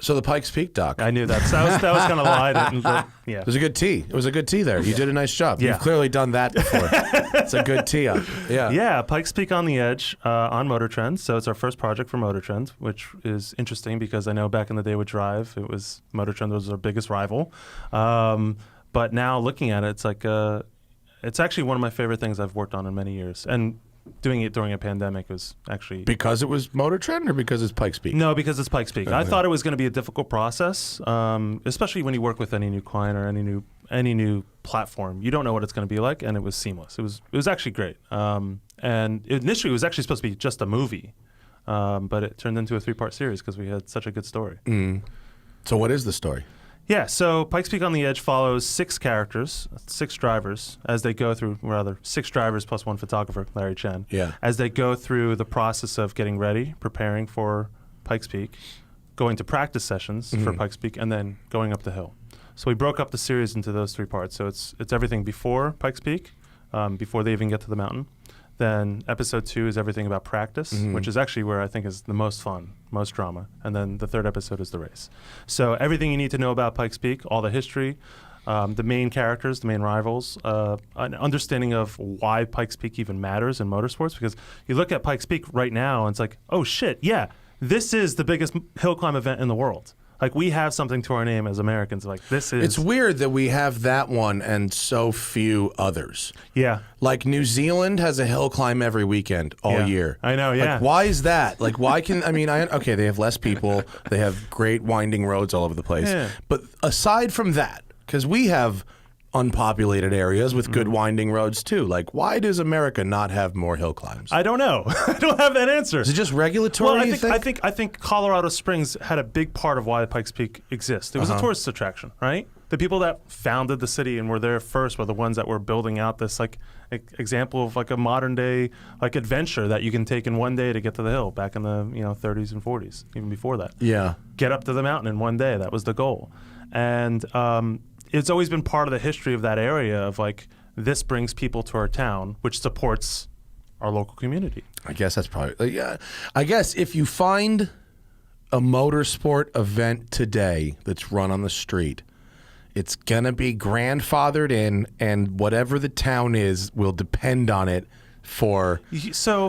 So the Pikes Peak doc. I knew that. So that was going to lie. Yeah. It was a good tee. It was a good tee there. You did a nice job. Yeah. You've clearly done that before. It's a good tee up. Yeah. Yeah, Pikes Peak on the Edge on Motor Trend. So it's our first project for Motor Trend, which is interesting because I know back in the day with Drive, Motor Trend was our biggest rival. But now looking at it, it's like it's actually one of my favorite things I've worked on in many years. And doing it during a pandemic was actually... Because it was Motor Trend or because it's Pikes Peak? No, because it's Pikes Peak. I thought it was going to be a difficult process, especially when you work with any new client or any new platform. You don't know what it's going to be like, and it was seamless. It was actually great. And initially, it was actually supposed to be just a movie, but it turned into a 3-part series because we had such a good story. Mm. So what is the story? Yeah, so Pikes Peak on the Edge follows 6 characters, 6 drivers, as they go through, 6 drivers plus 1 photographer, Larry Chen, as they go through the process of getting ready, preparing for Pikes Peak, going to practice sessions for Pikes Peak, and then going up the hill. So we broke up the series into those 3 parts. So it's everything before Pikes Peak, before they even get to the mountain. Then episode 2 is everything about practice, which is actually where I think is the most fun, most drama. And then the 3rd episode is the race. So everything you need to know about Pikes Peak, all the history, the main characters, the main rivals, an understanding of why Pikes Peak even matters in motorsports. Because you look at Pikes Peak right now and it's like, oh shit, yeah, this is the biggest hill climb event in the world. Like, we have something to our name as Americans. Like, this is... It's weird that we have that one and so few others. Yeah. Like, New Zealand has a hill climb every weekend all year. I know, yeah. Like, why is that? Like, why can... I mean, okay, they have less people. They have great winding roads all over the place. Yeah. But aside from that, because we have unpopulated areas with good winding roads too. Like, why does America not have more hill climbs? I don't know. I don't have that answer. Is it just regulatory? Well, I think Colorado Springs had a big part of why Pikes Peak exists. It was a tourist attraction, right? The people that founded the city and were there first were the ones that were building out this like example of like a modern day like adventure that you can take in one day to get to the hill back in the 30s and 40s, even before that. Yeah. Get up to the mountain in one day. That was the goal. And it's always been part of the history of that area of like, this brings people to our town, which supports our local community. I guess that's probably, yeah. I guess if you find a motorsport event today that's run on the street, it's going to be grandfathered in, and whatever the town is will depend on it for,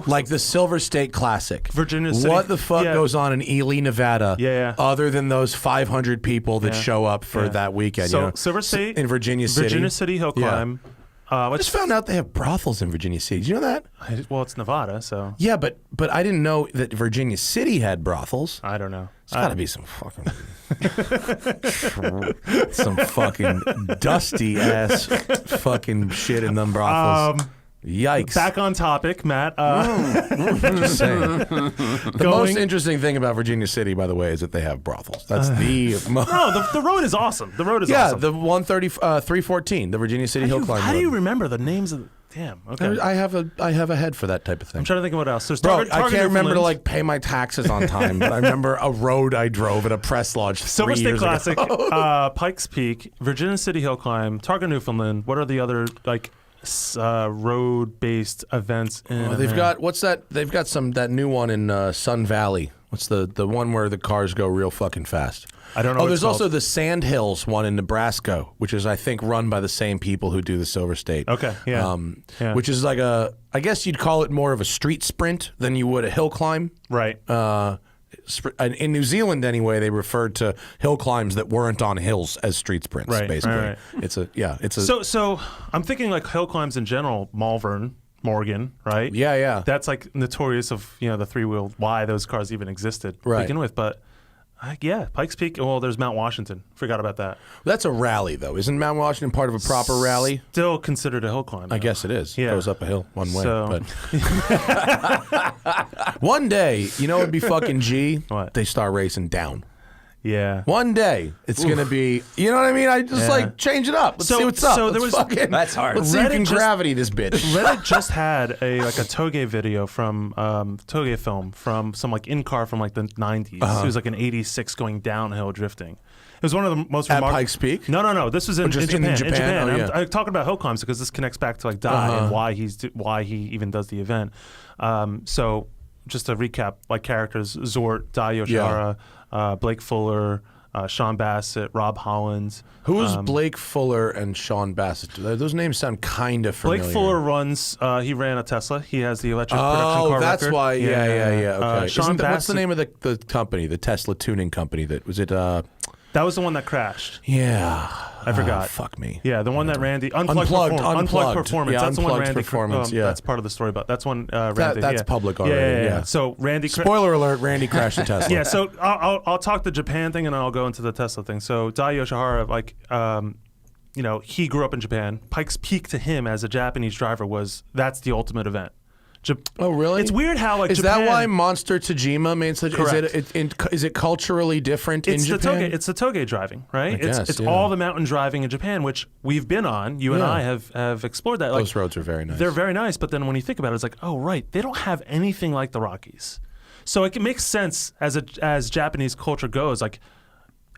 like the Silver State Classic. Virginia City. What the fuck goes on in Ely, Nevada, other than those 500 people that show up for that weekend? So Silver State. In Virginia City. Virginia City Hill Climb. I just found out they have brothels in Virginia City. Did you know that? Well, it's Nevada, so. Yeah, but I didn't know that Virginia City had brothels. I don't know. There's got to be some fucking some fucking dusty ass fucking shit in them brothels. Yikes. Back on topic, Matt. Just saying. The most interesting thing about Virginia City, by the way, is that they have brothels. That's the most. No, the road is awesome. The road is awesome. Yeah, the 314, the Virginia City Hill Climb. How do you remember the names of the... Damn, okay. I have a head for that type of thing. I'm trying to think of what else. There's I can't remember to like pay my taxes on time, but I remember a road I drove at a press lodge Silver 3 State years Classic, ago. Pikes Peak, Virginia City Hill Climb, Targa, Newfoundland. What are the other like road-based events in they've got what's that? They've got that new one in Sun Valley. What's the one where the cars go real fucking fast? I don't know. Oh, there's also the Sand Hills one in Nebraska, which is I think run by the same people who do the Silver State. Okay, yeah. Which is like I guess you'd call it more of a street sprint than you would a hill climb. Right. In New Zealand, anyway, they referred to hill climbs that weren't on hills as street sprints. Right, basically, right. It's a. So I'm thinking like hill climbs in general. Malvern, Morgan, right? Yeah. That's like notorious of the 3-wheel why those cars even existed to begin with, but. Pikes Peak. Well, there's Mount Washington. Forgot about that. That's a rally, though. Isn't Mount Washington part of a proper rally? Still considered a hill climb, though. I guess it is. Yeah. It goes up a hill one way. But one day, it'd be fucking G. What? They start racing down. Yeah. One day, it's going to be, you know what I mean? I just like change it up. Let's see what's up. So there was that's hard. Let's see if you can gravity this bitch. Reddit just had a Toge video from Toge film from some like in-car from like the 90s. It was like an 86 going downhill drifting. It was one of the most remarkable. At Pikes Peak? No. This was in Japan. In Japan. Oh, yeah. I'm talking about hill climbs because this connects back to like Dai and why he even does the event. So just to recap, like characters: Zort, Dai Yoshihara, Blake Fuller, Sean Bassett, Rob Holland. Who's Blake Fuller and Sean Bassett? Those names sound kind of familiar. Blake Fuller he ran a Tesla. He has the electric production car that's record. why. Yeah. Okay. Sean Bassett, what's the name of the company, the Tesla tuning company? That was the one that crashed. Yeah. I forgot. Fuck me. Yeah, the one that Randy Unplugged Performance. Yeah, that's the one Randy. Performance. Yeah, that's part of the story. But that's one Randy. That's public already. Yeah. So Randy. Spoiler alert: Randy crashed a Tesla. Yeah. So I'll talk the Japan thing and I'll go into the Tesla thing. So Dai Yoshihara, he grew up in Japan. Pikes Peak to him as a Japanese driver that's the ultimate event. Oh, really? It's weird how is Japan, that why Monster Tajima made such? Correct. Is it culturally different in Japan? It's the toge driving, right? It's yeah. all the mountain driving in Japan, which we've been on. You and I have explored that. Those roads are very nice. They're very nice, but then when you think about it, it's like, oh right, they don't have anything like the Rockies. So it makes sense as Japanese culture goes, like.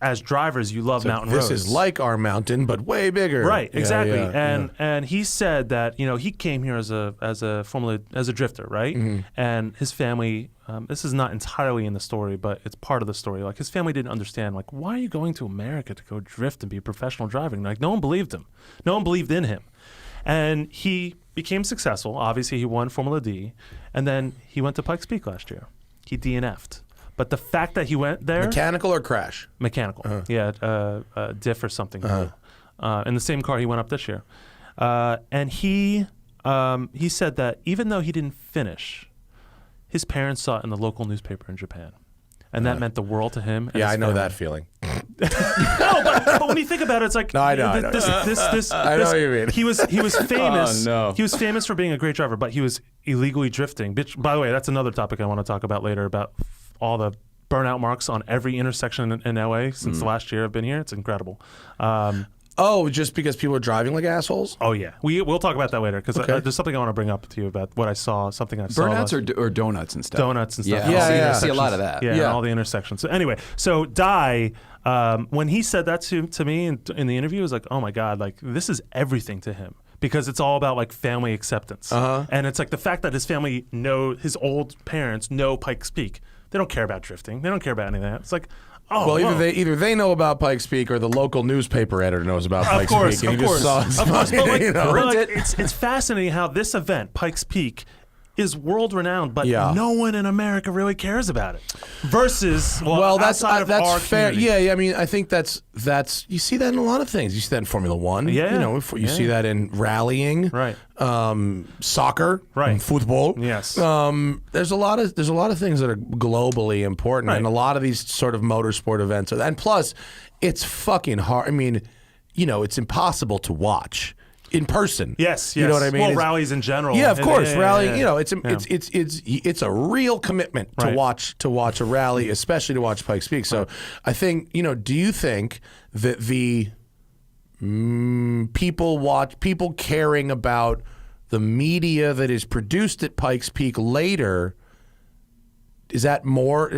As drivers, you love mountain roads. This is like our mountain, but way bigger. Right, exactly. And he said that he came here as a drifter, right? Mm-hmm. And his family. This is not entirely in the story, but it's part of the story. Like his family didn't understand. Like, why are you going to America to go drift and be a professional driver? Like, no one believed him. No one believed in him. And he became successful. Obviously, he won Formula D, and then he went to Pikes Peak last year. He DNF'd. But the fact that he went there... Mechanical or crash? Mechanical. Uh-huh. Yeah, diff or something. Uh-huh. In the same car he went up this year. And he said that even though he didn't finish, his parents saw it in the local newspaper in Japan. And that meant the world to him. Yeah, I know that feeling. No, but when you think about it, it's like... No, I know. I know what you mean. He was famous. Oh, no. He was famous for being a great driver, but he was illegally drifting. By the way, that's another topic I want to talk about later about all the burnout marks on every intersection in LA since the last year I've been here. It's incredible. Just because people are driving like assholes? Oh, yeah. We'll talk about that later because there's something I want to bring up to you about what I saw, something I saw. Burnouts or donuts and stuff? Donuts and stuff. Yeah, I see a lot of that. Yeah, all the intersections. So anyway, so Dai, when he said that to me in the interview, it was like, oh my God, like this is everything to him. Because it's all about like family acceptance. And it's like the fact that his family his old parents know Pikes Peak. They don't care about drifting. They don't care about any of that. It's like, either they know about Pikes Peak or the local newspaper editor knows about Pikes Peak. Of course. But like, it's fascinating how this event, Pikes Peak, is world renowned, but no one in America really cares about it. Versus, that's our fair. community. Yeah. I mean, I think that's you see that in a lot of things. You see that in Formula One. Yeah. You see that in rallying. Right. Soccer. Right. Football. Yes. There's a lot of things that are globally important, and a lot of these sort of motorsport events. And plus, it's fucking hard. I mean, it's impossible to watch. In person, yes, you know what I mean. Well, rallies in general, yeah, of course, rallying. Yeah. It's a real commitment to watch a rally, especially to watch Pikes Peak. So, I think do you think that the people caring about the media that is produced at Pikes Peak later? Is that more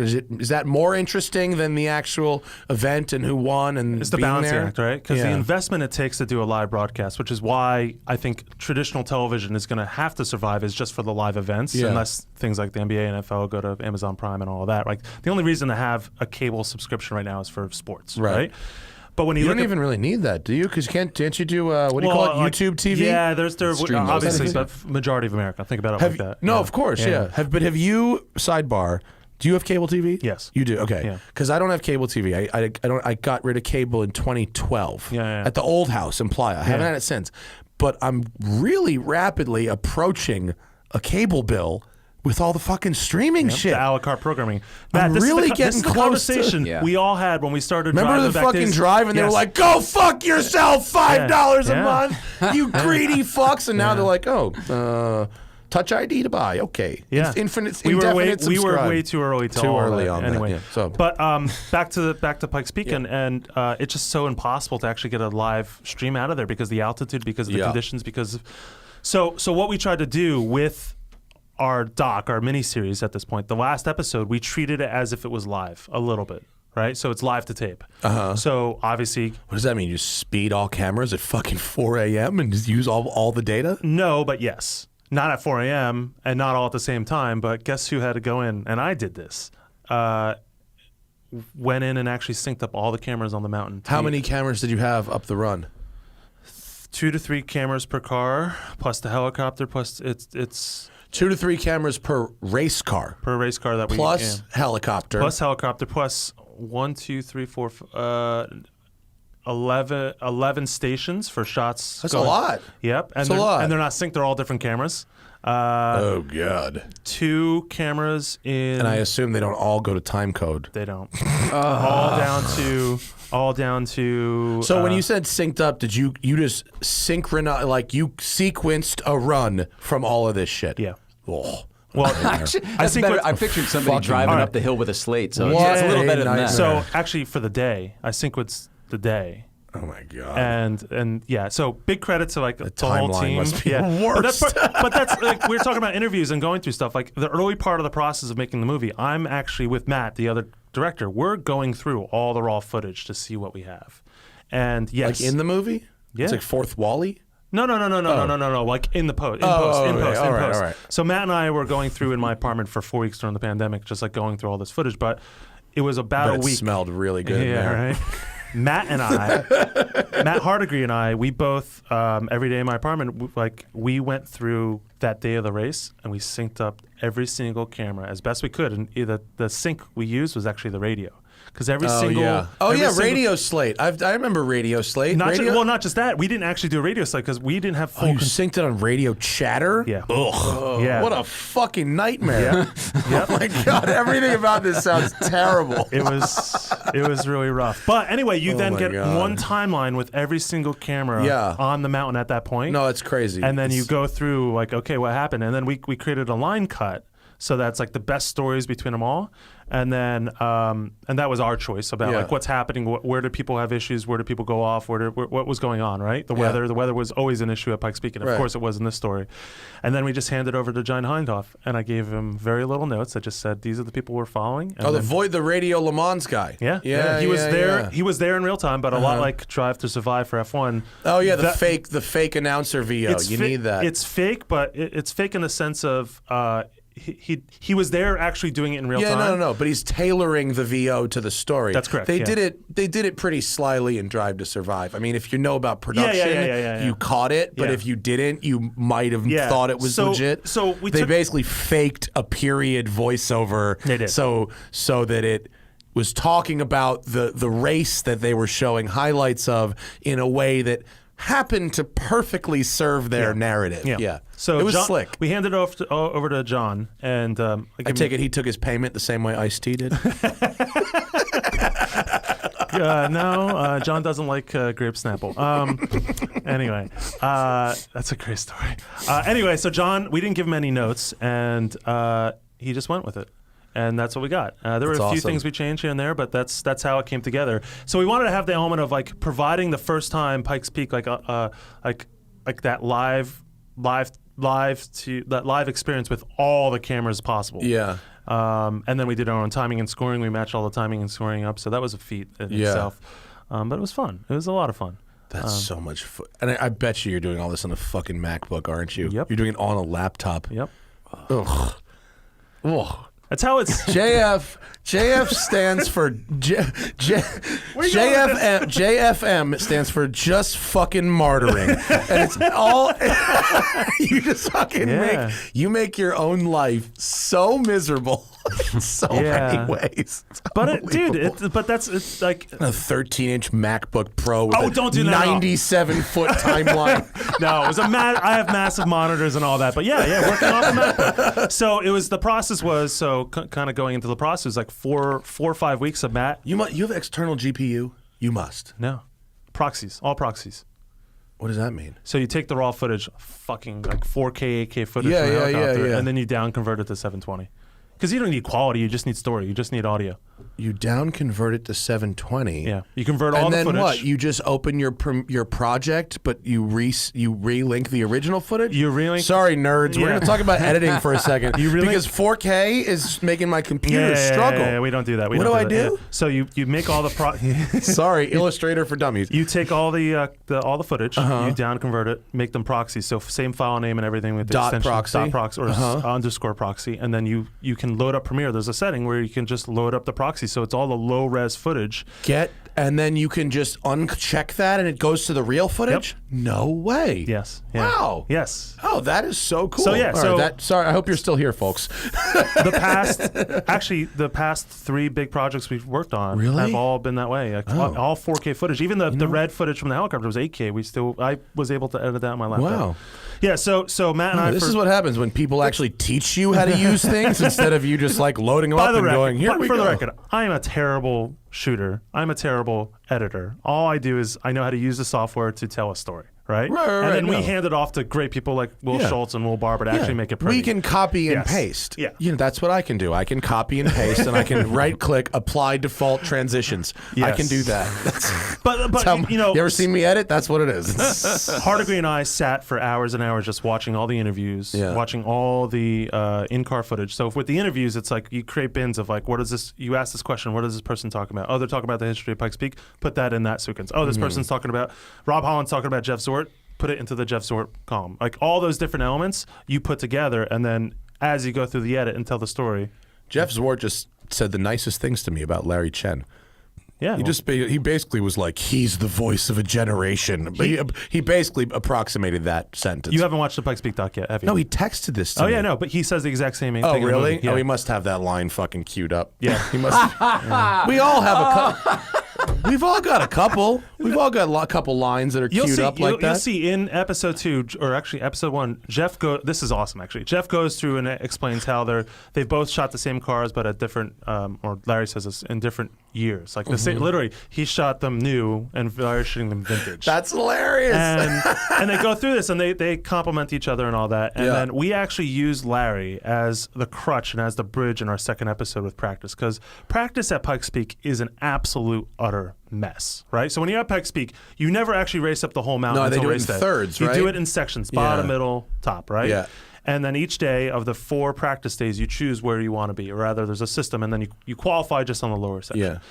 interesting than the actual event and who won and it's the being balancing there? act, right? Because the investment it takes to do a live broadcast, which is why I think traditional television is going to have to survive, is just for the live events, unless things like the NBA and NFL go to Amazon Prime and all of that. Like the only reason to have a cable subscription right now is for sports, right? But when you don't even really need that, do you? Because can't you do what do you call it? YouTube TV? Yeah, there's obviously, but majority of America. Think about it like that. No, of course, yeah. But have you sidebar? Do you have cable TV? Yes, you do. Okay, because I don't have cable TV. I got rid of cable in 2012 at the old house in Playa. I haven't had it since, but I'm really rapidly approaching a cable bill. With all the fucking streaming shit. The a la carte programming. I'm really getting close to... conversation we all had when we started driving. Remember the fucking drive and they were like, go fuck yourself, $5 a month, you greedy fucks. And now they're like, Touch ID to buy. Okay. Yeah. Infinite. We were way too early to all early that. on anyway. That, So, but back to Pikes Peak and it's just so impossible to actually get a live stream out of there because of the altitude, because of the conditions, because of so what we tried to do with our mini-series at this point, the last episode, we treated it as if it was live a little bit, right? So it's live to tape. So obviously... What does that mean? You speed all cameras at fucking 4 a.m. and just use all the data? No, but yes. Not at 4 a.m. and not all at the same time, but guess who had to go in? And I did this. went in and actually synced up all the cameras on the mountain. How many cameras did you have up the run? 2 to 3 cameras per car, plus the helicopter, plus it's 2 to 3 cameras per race car. Per race car that plus helicopter. Plus helicopter, plus 1, 2, 3, 4, 11 stations for shots. That's a lot. Yep. That's a lot. And they're not synced, they're all different cameras. Oh, God. 2 cameras in... And I assume they don't all go to time code. They don't. All down to... So when you said synced up, did you just synchronize, like you sequenced a run from all of this shit? Yeah. Oh. Well, actually, I pictured somebody driving up the hill with a slate, so it's a little better than that. So actually for the day, I sequenced the day. Oh my God! And yeah, so big credit to like the whole team. Must be worst. But that's like we were talking about interviews and going through stuff. Like the early part of the process of making the movie, I'm actually with Matt, the other director. We're going through all the raw footage to see what we have. And yes, like in the movie, yeah, it's like Fourth Wally. No. Like in post. All right. So Matt and I were going through in my apartment for 4 weeks during the pandemic, just like going through all this footage. But it was about a week. It smelled really good. Yeah, there. right. Matt Hardigree and I, we both every day in my apartment, we went through that day of the race and we synced up every single camera as best we could. And the sync we used was actually the radio. Because every single Radio Slate. I remember Radio Slate. Not just that. We didn't actually do a radio slate because we didn't have full. You synced it on Radio Chatter. Yeah. Ugh. Yeah. What a fucking nightmare. Yeah. Yep. Oh my God! Everything about this sounds terrible. It was really rough. But anyway, you then get one timeline with every single camera on the mountain at that point. No, it's crazy. And then you go through like, okay, what happened? And then we created a line cut. So that's like the best stories between them all. And then, and that was our choice about like what's happening, where do people have issues, where do people go off, what was going on, right? The weather was always an issue at Pikes Peak, and of course it was in this story. And then we just handed over to John Hindhoff, and I gave him very little notes. I just said, these are the people we're following. And the Radio Le Mans guy. Yeah. He was there. Yeah. He was there in real time, but a lot like Drive to Survive for F1. Oh yeah, the fake announcer VO. You need that. It's fake, but it's fake in the sense of. He was there actually doing it in real time. No. But he's tailoring the VO to the story. That's correct. They did it pretty slyly in Drive to Survive. I mean, if you know about production, you caught it. But if you didn't, you might have thought it was legit. So they basically faked a period voiceover. They did. So that it was talking about the race that they were showing highlights of in a way that happened to perfectly serve their narrative. Yeah. So it was slick. We handed it over to John, and I take it he took his payment the same way Ice-T did. No, John doesn't like grape Snapple. Anyway, that's a great story. Anyway, so John, we didn't give him any notes, and he just went with it. And that's what we got. There were a few things we changed here and there, but that's how it came together. So we wanted to have the element of like providing the first time Pikes Peak like that live experience with all the cameras possible. Yeah. And then we did our own timing and scoring. We matched all the timing and scoring up, so that was a feat in itself. But it was fun. It was a lot of fun. That's so much fun. And I bet you're doing all this on a fucking MacBook, aren't you? Yep. You're doing it on a laptop. Yep. Ugh. Ugh. That's how it's. JF stands for JFM stands for just fucking martyring, and it's all you just fucking make your own life so miserable in so many ways. But it's like a 13-inch MacBook Pro with don't do that 97-foot timeline. No, it was I have massive monitors and all that, but working off a MacBook. So the process was kind of going into the process was like four or 5 weeks of Matt. You have external GPU. You must. No, proxies, all proxies. What does that mean? So you take the raw footage, fucking like 4K, 8K footage from the helicopter, and then you down convert it to 720. Because you don't need quality, you just need story, you just need audio. You down convert it to 720. Yeah, you convert all the footage. And then what? You just open your project, but you relink the original footage? You relink. Sorry, nerds. We're going to talk about editing for a second. Because 4K is making my computer struggle. Yeah, we don't do that. What do I do? So you make all the Sorry, Illustrator for Dummies. You take all the footage, you down convert it, make them proxies. So same file name and everything with the extension. Proxy. Dot proxy or underscore proxy, and then you can can load up Premiere. There's a setting where you can just load up the proxy, so it's all the low-res footage. And then you can just uncheck that and it goes to the real footage? Yep. No way. Yes. Yeah. Wow. Yes. Oh, that is so cool. So yeah, sorry, I hope you're still here, folks. The past 3 big projects we've worked on have all been that way. All 4K footage. Even the red footage from the helicopter was 8K. I was able to edit that on my laptop. Wow. Yeah, so Matt and I... This is what happens when people actually teach you how to use things instead of you just like loading them up and going, here we go. For the record, I am a terrible shooter. I'm a terrible editor. All I do is I know how to use the software to tell a story. Right? And then we hand it off to great people like Will Schultz and Will Barber to actually make it pretty. We can copy and paste. Yeah. That's what I can do. I can copy and paste, and I can right-click, apply default transitions. Yes. I can do that. But you ever seen me edit? That's what it is. Hardigree and I sat for hours and hours just watching all the interviews, watching all the in-car footage. So with the interviews, it's like you create bins of like, what is this? You ask this question, what is this person talking about? Oh, they're talking about the history of Pikes Peak. Put that in that sequence. Oh, this person's talking about Rob Holland's talking about Jeff Zort. Put it into the Jeff Zort column. Like all those different elements you put together, and then as you go through the edit and tell the story. Jeff Zort just said the nicest things to me about Larry Chen. Yeah, he basically was like, he's the voice of a generation. But he basically approximated that sentence. You haven't watched the Pikes Peak doc yet, have you? No, he texted this to me. Oh yeah, no, but he says the exact same thing. Oh really? Yeah. Oh, he must have that line fucking queued up. Yeah, he must. We all have a couple. We've all got a couple. We've all got a couple lines that are queued up like that. You'll see in episode 2, or actually episode 1, this is awesome actually. Jeff goes through and explains how they've both shot the same cars, but at different, or Larry says this, in different years. Like the same, literally, he shot them new and Larry's shooting them vintage. That's hilarious. And they go through this and they complement each other and all that. And then we actually use Larry as the crutch and as the bridge in our second episode with practice, because practice at Pikes Peak is an absolute utter mess, right? So when you're at Pikes Peak, you never actually race up the whole mountain. No, they do it in day. thirds, right? You do it in sections, bottom, middle, top, right? Yeah. And then each day of the 4 practice days, you choose where you want to be, or rather, there's a system, and then you qualify just on the lower section.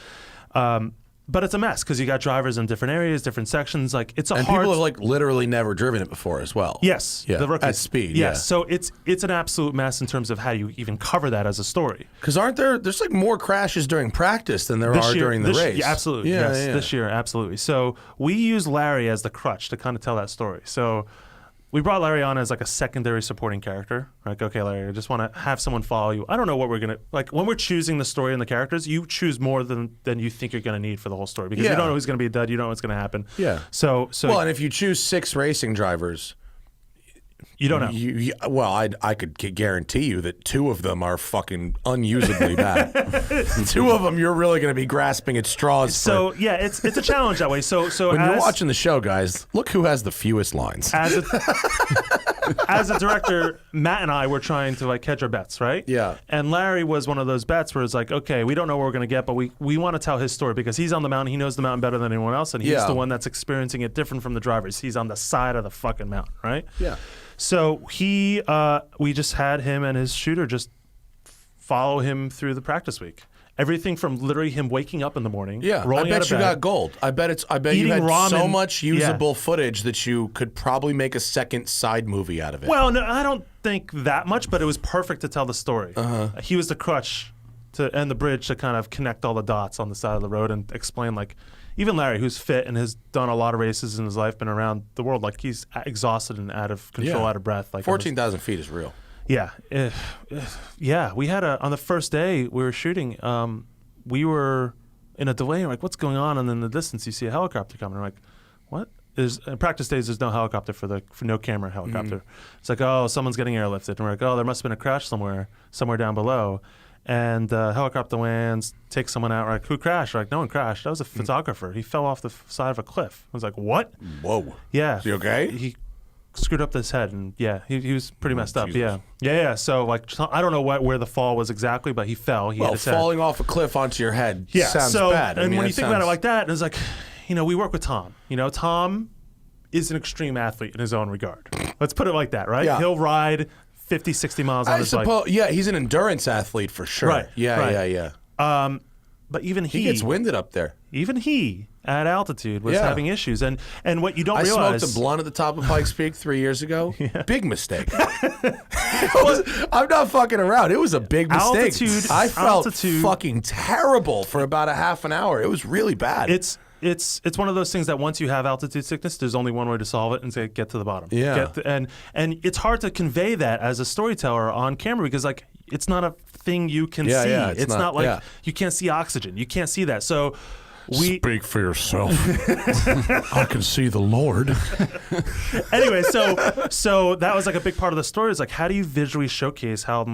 Yeah. But it's a mess because you got drivers in different areas, different sections. Like it's a and hard. People have like literally never driven it before as well. Yes, yeah, the rookies. At speed. Yes, yeah. So it's an absolute mess in terms of how you even cover that as a story. Because there's like more crashes during practice than there are during the race. Yeah, absolutely. Yeah, yes, this year, absolutely. So we use Larry as the crutch to kind of tell that story. So we brought Larry on as like a secondary supporting character. Like, okay, Larry, I just want to have someone follow you. I don't know what we're gonna like when we're choosing the story and the characters. You choose more than you think you're gonna need for the whole story because you don't know who's gonna be a dud. You don't know what's gonna happen. Yeah. So well, and if you choose 6 racing drivers. You don't know. Well, I could guarantee you that 2 of them are fucking unusably bad. 2 of them, you're really going to be grasping at straws. So yeah, it's a challenge that way. So when you're watching the show, guys, look who has the fewest lines. As a director, Matt and I were trying to like hedge our bets, right? Yeah. And Larry was one of those bets where it's like, okay, we don't know what we're going to get, but we want to tell his story because he's on the mountain, he knows the mountain better than anyone else, and he's the one that's experiencing it different from the drivers. He's on the side of the fucking mountain, right? Yeah. So we just had him and his shooter just follow him through the practice week. Everything from literally him waking up in the morning, rolling out of bed. I bet you got gold. I bet you had ramen, so much usable footage that you could probably make a second side movie out of it. Well, no, I don't think that much, but it was perfect to tell the story. He was the crutch and the bridge to kind of connect all the dots on the side of the road and explain like. Even Larry, who's fit and has done a lot of races in his life, been around the world, like he's exhausted and out of control, out of breath. Like 14,000 feet is real. Yeah, yeah. We had on the first day we were shooting. We were in a delay. We're like, what's going on? And then in the distance, you see a helicopter coming. We're like, what? In practice days, there's no helicopter for no camera helicopter. It's like, oh, someone's getting airlifted, and we're like, oh, there must have been a crash somewhere down below. And helicopter lands, takes someone out. We're like, who crashed? We're like, no one crashed. That was a photographer. He fell off the side of a cliff. I was like, what? Whoa. Yeah. Is he okay? He screwed up his head, and he was pretty messed up. Jesus. Yeah. So like, I don't know where the fall was exactly, but he fell. He hit his falling off a cliff onto your head sounds bad. And when you think about it like that, it's like, we work with Tom. Tom is an extreme athlete in his own regard. Let's put it like that, right? Yeah. He'll ride 50, 60 miles on his bike. Yeah, he's an endurance athlete for sure. Right. Yeah. But even he gets winded up there. Even he, at altitude was having issues. And what you don't realize... I smoked a blunt at the top of Pikes Peak 3 years ago. Big mistake. I'm not fucking around. It was a big mistake. I felt fucking terrible for about a half an hour. It was really bad. It's one of those things that once you have altitude sickness, there's only one way to solve it and say, get to the bottom. Yeah. And it's hard to convey that as a storyteller on camera because like it's not a thing you can see. Yeah, it's not like you can't see oxygen. You can't see that. So speak for yourself. I can see the Lord. Anyway, so that was like a big part of the story. Is like, how do you visually showcase how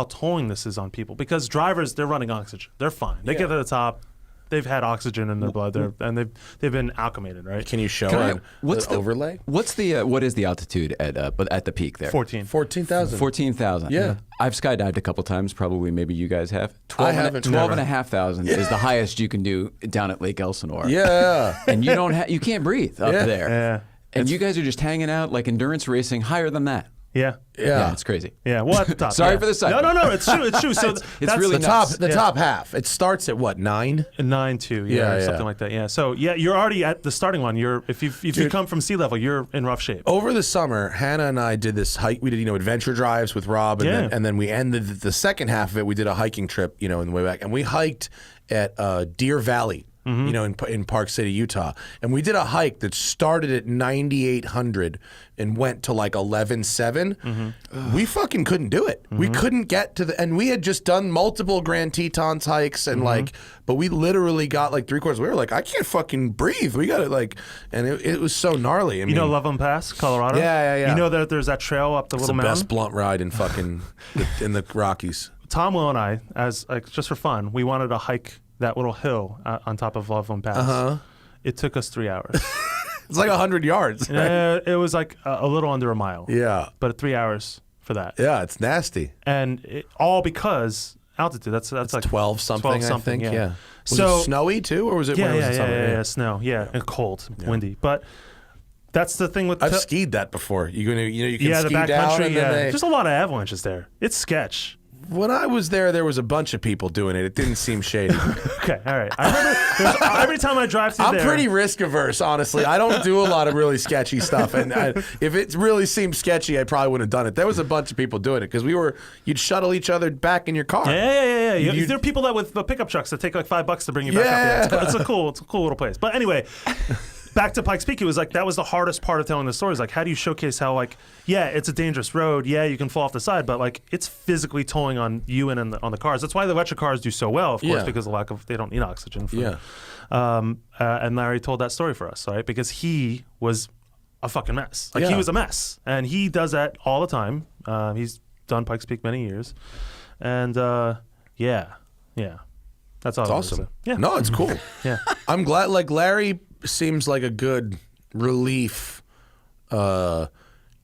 tolling this is on people? Because drivers, they're running oxygen. They're fine. They get to the top. They've had oxygen in their blood, and they've been acclimated, right? Can you show the overlay? What is the altitude at the peak there? 14,000. 14,000. Yeah. I've skydived a couple times. Probably, maybe you guys have. I haven't. 12,500 is the highest you can do down at Lake Elsinore. Yeah. And you can't breathe up there. Yeah. And you guys are just hanging out like endurance racing higher than that. Yeah. It's crazy. Yeah, well, at the top. Sorry for the side. No, it's true. It's true. So it's that's really the top half. It starts at what, 9? 9.2, something like that. Yeah. So you're already at the starting one. If you come from sea level, you're in rough shape. Over the summer, Hannah and I did this hike. We did adventure drives with Rob, and then we ended the second half of it. We did a hiking trip, in the way back, and we hiked at Deer Valley. In Park City, Utah. And we did a hike that started at 9,800 and went to like 11,700. We fucking couldn't do it. We couldn't get to and we had just done multiple Grand Tetons hikes and but we literally got like 3/4. We were like, I can't fucking breathe. We got it and it was so gnarly. I mean, Loveland Pass, Colorado? Yeah. You know that there's that trail up the little mountain? It's the best blunt ride in fucking, in the Rockies. Tom, Will, and I, as like just for fun, we wanted to hike that little hill on top of Loveland Pass. It took us 3 hours. It's like 100 yards. Right? It was like a little under a mile. Yeah. But 3 hours for that. Yeah, it's nasty. And all because altitude. That's like 12 something, I think. Yeah. Was it snowy too, or was it? Yeah, snow. Yeah, and cold, windy. But that's the thing with I've skied that before. You can ski the back down country, and then there's a lot of avalanches there. It's sketch. When I was there was a bunch of people doing it. It didn't seem shady. Okay, all right. I remember every time I drive through I'm pretty risk averse, honestly. I don't do a lot of really sketchy stuff. And if it really seemed sketchy, I probably wouldn't have done it. There was a bunch of people doing it because you'd shuttle each other back in your car. Yeah. There are people that with the pickup trucks that take like $5 to bring you back up there. It's a cool little place. But anyway, back to Pikes Peak, it was like that was the hardest part of telling the story. Is like, how do you showcase how it's a dangerous road. Yeah, you can fall off the side, but like it's physically tolling on you and on the cars. That's why the electric cars do so well, of course, because of they don't need oxygen. And Larry told that story for us, right? Because he was a fucking mess. He was a mess, and he does that all the time. He's done Pikes Peak many years, and that's all. It's awesome. Yeah, no, it's cool. Yeah, I'm glad. Like Larry seems like a good relief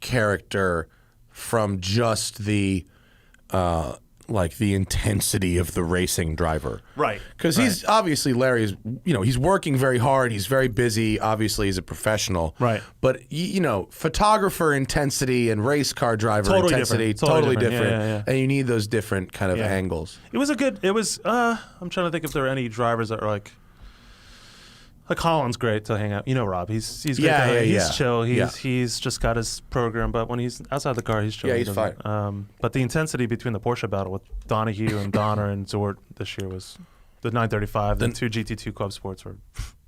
character from just the the intensity of the racing driver, right? Because he's obviously Larry's. He's working very hard. He's very busy. Obviously, he's a professional, right? But photographer intensity and race car driver intensity, totally different. Yeah. And you need those different kind of angles. It was I'm trying to think if there are any drivers that are like Colin's great to hang out. Rob. He's great. He's chill. He's just got his program, but when he's outside the car, he's chill. Yeah, he's fine. But the intensity between the Porsche battle with Donahue and Donner and Zort this year was the 935. The two GT2 Club Sports were,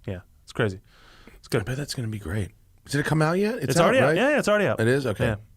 it's crazy. It's good. I bet that's going to be great. Did it come out yet? It's already out. Right? Yeah, it's already out. It is? Okay. Yeah.